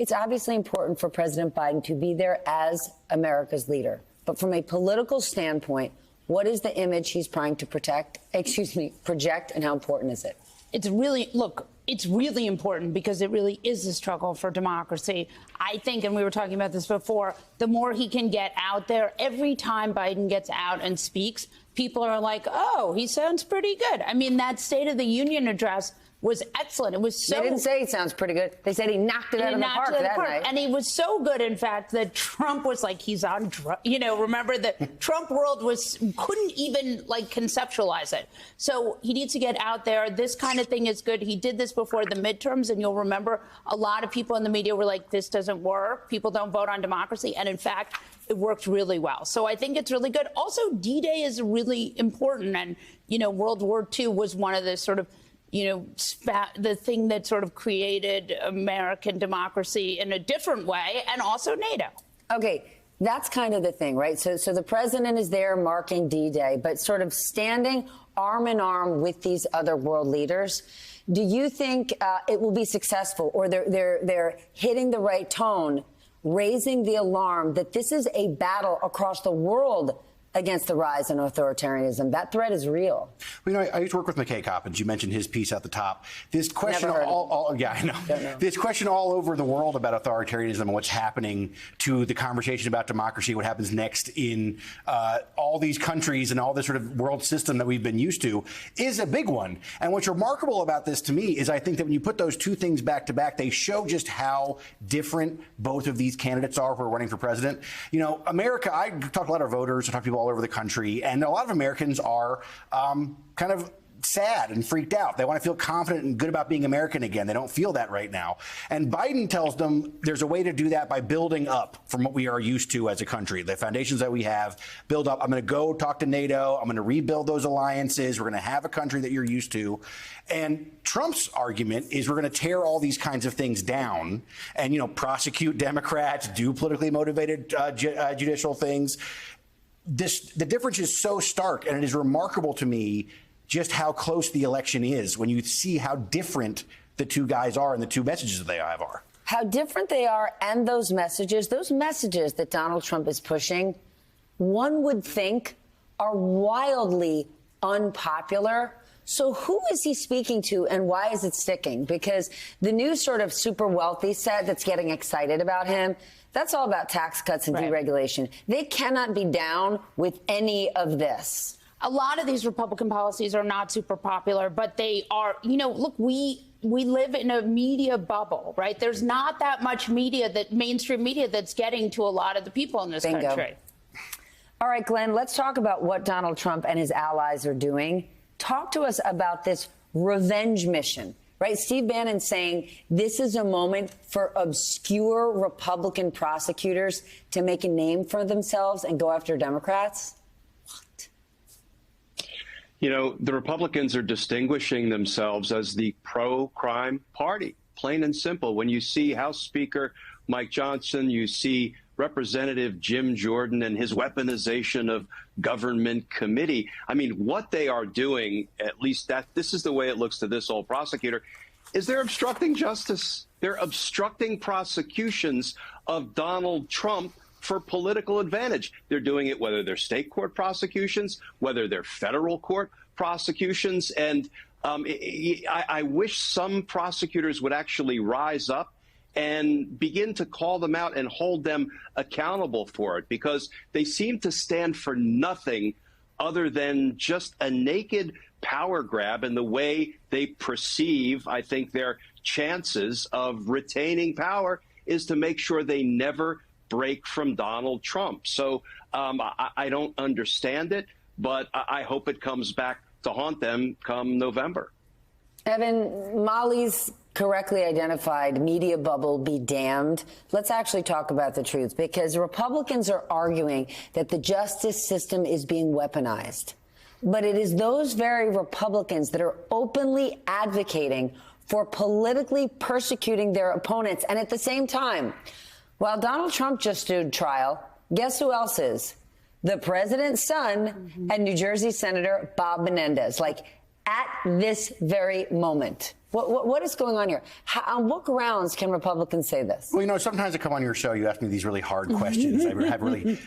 It's obviously important for President Biden to be there as America's leader. But from a political standpoint, what is the image he's trying to project, and how important is it? It's really important because it really is a struggle for democracy. I think, and we were talking about this before, the more he can get out there, every time Biden gets out and speaks, people are like, oh, he sounds pretty good. I mean, that State of the Union address was excellent. It was so. They didn't say he sounds pretty good. They said he knocked it out of the park that night. And he was so good, in fact, that Trump was like, he's on drugs. You know, remember the Trump world couldn't even like conceptualize it. So he needs to get out there. This kind of thing is good. He did this before the midterms, and you'll remember a lot of people in the media were like, this doesn't work. People don't vote on democracy. And in fact, it worked really well. So I think it's really good. Also, D-Day is really important. And, you know, World War II was one of the sort of, you know, the thing that sort of created American democracy in a different way, and also NATO. Okay, that's kind of the thing, right? So the president is there marking D-Day, but sort of standing arm in arm with these other world leaders. Do you think it will be successful, or they're hitting the right tone, raising the alarm that this is a battle across the world against the rise in authoritarianism? That threat is real. Well, you know, I used to work with McKay Coppins. You mentioned his piece at the top. This question, yeah, I know. This question all over the world about authoritarianism and what's happening to the conversation about democracy, what happens next in all these countries and all this sort of world system that we've been used to, is a big one. And what's remarkable about this to me is I think that when you put those two things back to back, they show just how different both of these candidates are who are running for president. You know, America, I talk to a lot of voters, I talk to people all over the country, and a lot of Americans are kind of sad and freaked out. They want to feel confident and good about being American again. They don't feel that right now. And Biden tells them there's a way to do that by building up from what we are used to as a country. The foundations that we have, build up. I'm going to go talk to NATO. I'm going to rebuild those alliances. We're going to have a country that you're used to. And Trump's argument is we're going to tear all these kinds of things down and, you know, prosecute Democrats, do politically motivated judicial things. The difference is so stark, and it is remarkable to me just how close the election is when you see how different the two guys are and the two messages that they have are. How different they are, and those messages that Donald Trump is pushing, one would think are wildly unpopular. So who is he speaking to, and why is it sticking? Because the new sort of super wealthy set that's getting excited about him, that's all about tax cuts and deregulation. They cannot be down with any of this. A lot of these Republican policies are not super popular, but they are, you know, look, we live in a media bubble, right? There's not that much media, mainstream media, that's getting to a lot of the people in this country. All right, Glenn, let's talk about what Donald Trump and his allies are doing. Talk to us about this revenge mission, right? Steve Bannon saying this is a moment for obscure Republican prosecutors to make a name for themselves and go after Democrats. You know, the Republicans are distinguishing themselves as the pro-crime party, plain and simple. When you see House Speaker Mike Johnson, you see Representative Jim Jordan and his weaponization of government committee. I mean, what they are doing, at least this is the way it looks to this old prosecutor, is they're obstructing justice. They're obstructing prosecutions of Donald Trump for political advantage. They're doing it whether they're state court prosecutions, whether they're federal court prosecutions. And I wish some prosecutors would actually rise up and begin to call them out and hold them accountable for it, because they seem to stand for nothing other than just a naked power grab in the way they perceive, I think, their chances of retaining power is to make sure they never break from Donald Trump. So I don't understand it, but I hope it comes back to haunt them come November. Evan, Molly's correctly identified media bubble be damned. Let's actually talk about the truth, because Republicans are arguing that the justice system is being weaponized. But it is those very Republicans that are openly advocating for politically persecuting their opponents. And at the same time, while Donald Trump just stood trial, guess who else is? The president's son and New Jersey Senator Bob Menendez. Like, at this very moment, What is going on here? On what grounds can Republicans say this? Well, sometimes I come on your show, you ask me these really hard questions.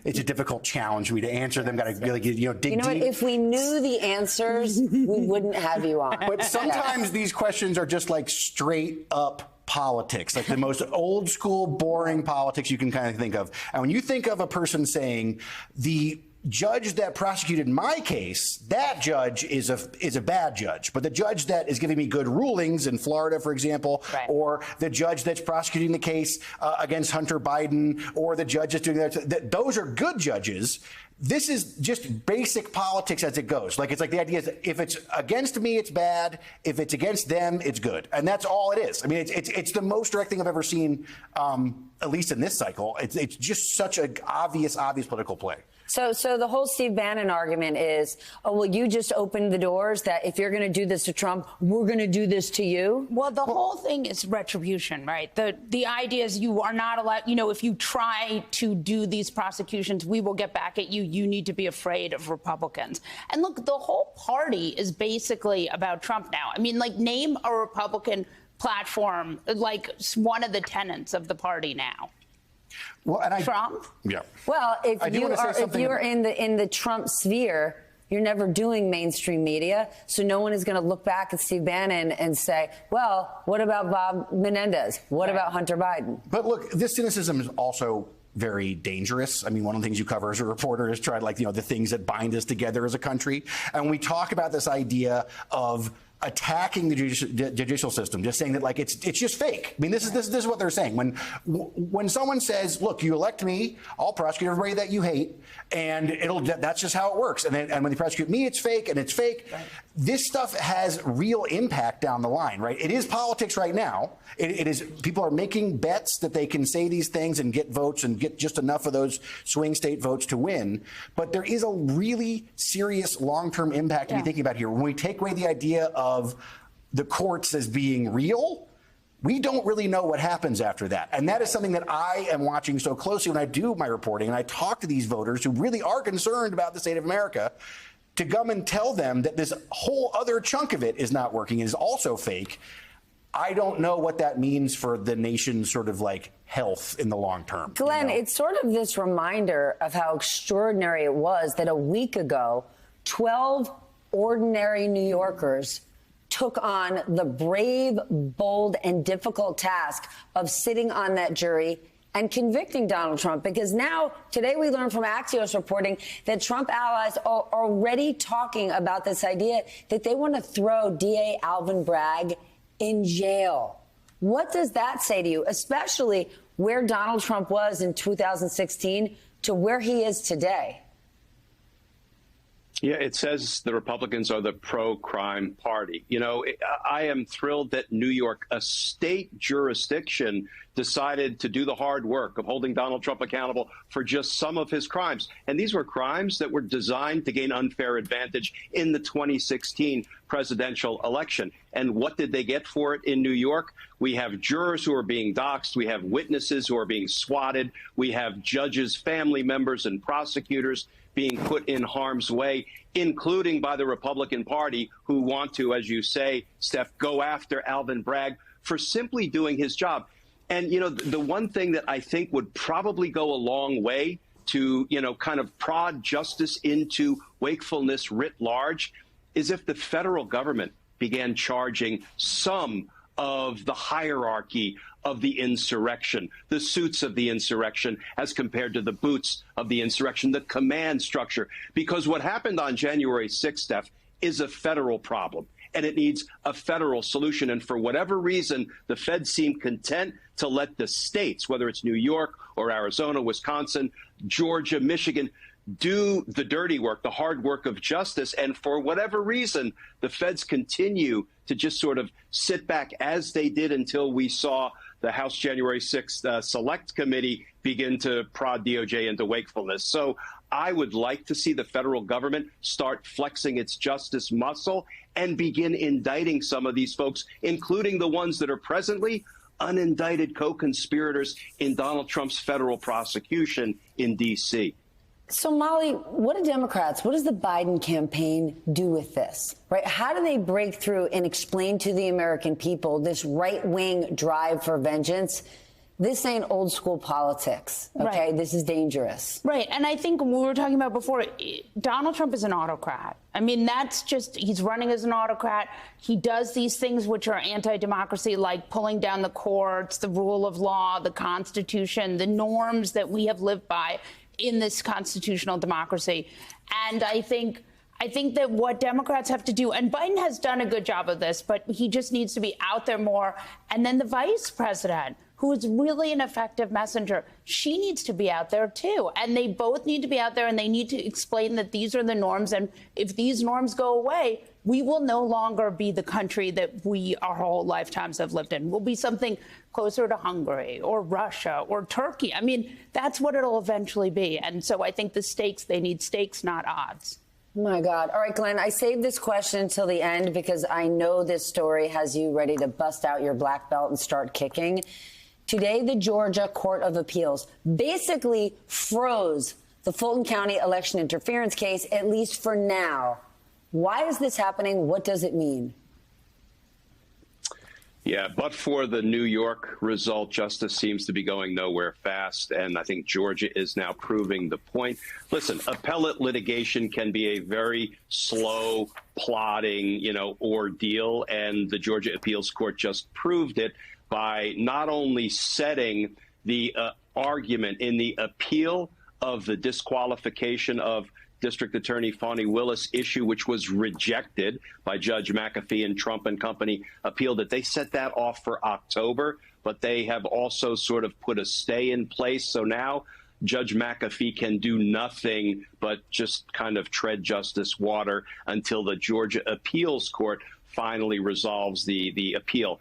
It's a difficult challenge for me to answer them. Got to really, dig deep. What? If we knew the answers, we wouldn't have you on. But sometimes these questions are just like straight up politics, like the most old school, boring politics you can kind of think of. And when you think of a person saying the judge that prosecuted my case, that judge is a bad judge. But the judge that is giving me good rulings in Florida, for example, right, or the judge that's prosecuting the case against Hunter Biden, or the judge that's doing that, those are good judges. This is just basic politics as it goes. Like, it's like the idea is if it's against me, it's bad. If it's against them, it's good. And that's all it is. I mean, it's the most direct thing I've ever seen, at least in this cycle. It's just such an obvious political play. So the whole Steve Bannon argument is, oh, well, you just opened the doors that if you're going to do this to Trump, we're going to do this to you. Well, the whole thing is retribution, right? The idea is you are not allowed, if you try to do these prosecutions, we will get back at you. You need to be afraid of Republicans. And look, the whole party is basically about Trump now. I mean, name a Republican platform, one of the tenets of the party now. Well, and Trump? Yeah. Well, if you're in the Trump sphere, you're never doing mainstream media, so no one is going to look back at Steve Bannon and say, well, what about Bob Menendez? What about Hunter Biden? But look, this cynicism is also very dangerous. I mean, one of the things you cover as a reporter is try the things that bind us together as a country. And we talk about this idea of attacking the judicial system, just saying that it's just fake. I mean, this is what they're saying. When someone says, "Look, you elect me, I'll prosecute everybody that you hate," and that's just how it works. And when they prosecute me, it's fake, and it's fake. Right. This stuff has real impact down the line, right? It is politics right now. It is. People are making bets that they can say these things and get votes and get just enough of those swing state votes to win. But there is a really serious long-term impact to be thinking about here. When we take away the idea of the courts as being real, we don't really know what happens after that. And that is something that I am watching so closely when I do my reporting and I talk to these voters who really are concerned about the state of America, to come and tell them that this whole other chunk of it is not working, is also fake. I don't know what that means for the nation's sort of health in the long term. Glenn, it's sort of this reminder of how extraordinary it was that a week ago, 12 ordinary New Yorkers took on the brave, bold, and difficult task of sitting on that jury and convicting Donald Trump. Because now, today we learned from Axios reporting that Trump allies are already talking about this idea that they want to throw DA Alvin Bragg in jail. What does that say to you, especially where Donald Trump was in 2016 to where he is today? Yeah, it says the Republicans are the pro-crime party. I am thrilled that New York, a state jurisdiction, decided to do the hard work of holding Donald Trump accountable for just some of his crimes. And these were crimes that were designed to gain unfair advantage in the 2016 presidential election. And what did they get for it in New York? We have jurors who are being doxxed. We have witnesses who are being swatted. We have judges, family members, and prosecutors being put in harm's way, including by the Republican Party, who want to, as you say, Steph, go after Alvin Bragg for simply doing his job. And, the one thing that I think would probably go a long way to, kind of prod justice into wakefulness writ large is if the federal government began charging some of the hierarchy of the insurrection, the suits of the insurrection, as compared to the boots of the insurrection, the command structure. Because what happened on January 6th, Steph, is a federal problem, and it needs a federal solution. And for whatever reason, the feds seem content to let the states, whether it's New York or Arizona, Wisconsin, Georgia, Michigan, do the dirty work, the hard work of justice. And for whatever reason, the feds continue to just sort of sit back, as they did until we saw the House January 6th Select Committee begin to prod DOJ into wakefulness. So I would like to see the federal government start flexing its justice muscle and begin indicting some of these folks, including the ones that are presently unindicted co-conspirators in Donald Trump's federal prosecution in D.C. So, Molly, what do Democrats, what does the Biden campaign do with this, right? How do they break through and explain to the American people this right-wing drive for vengeance? This ain't old school politics, okay? Right. This is dangerous. Right. And I think we were talking about before, Donald Trump is an autocrat. I mean, that's just, he's running as an autocrat. He does these things which are anti-democracy, like pulling down the courts, the rule of law, the Constitution, the norms that we have lived by in this constitutional democracy. And I think that what Democrats have to do, and Biden has done a good job of this, but he just needs to be out there more. And then the vice president, who is really an effective messenger, she needs to be out there, too. And they both need to be out there, and they need to explain that these are the norms. And if these norms go away, we will no longer be the country that we our whole lifetimes have lived in. We'll be something closer to Hungary or Russia or Turkey. I mean, that's what it'll eventually be. And so I think the stakes, they need stakes, not odds. My God. All right, Glenn, I saved this question until the end because I know this story has you ready to bust out your black belt and start kicking. Today, the Georgia Court of Appeals basically froze the Fulton County election interference case, at least for now. Why is this happening? What does it mean? Yeah, but for the New York result, justice seems to be going nowhere fast, and I think Georgia is now proving the point. Listen, appellate litigation can be a very slow, plodding, ordeal, and the Georgia Appeals Court just proved it by not only setting the argument in the appeal of the disqualification of District Attorney Fani Willis issue, which was rejected by Judge McAfee and Trump and company, appealed it. They set that off for October, but they have also sort of put a stay in place. So now Judge McAfee can do nothing but just kind of tread justice water until the Georgia Appeals Court finally resolves the appeal.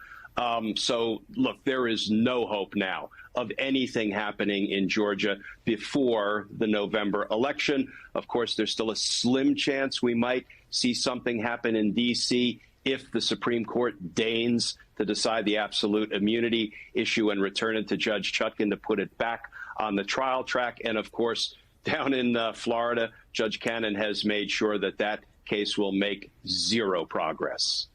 So, look, there is no hope now of anything happening in Georgia before the November election. Of course, there's still a slim chance we might see something happen in D.C. if the Supreme Court deigns to decide the absolute immunity issue and return it to Judge Chutkan to put it back on the trial track. And, of course, down in Florida, Judge Cannon has made sure that that case will make zero progress.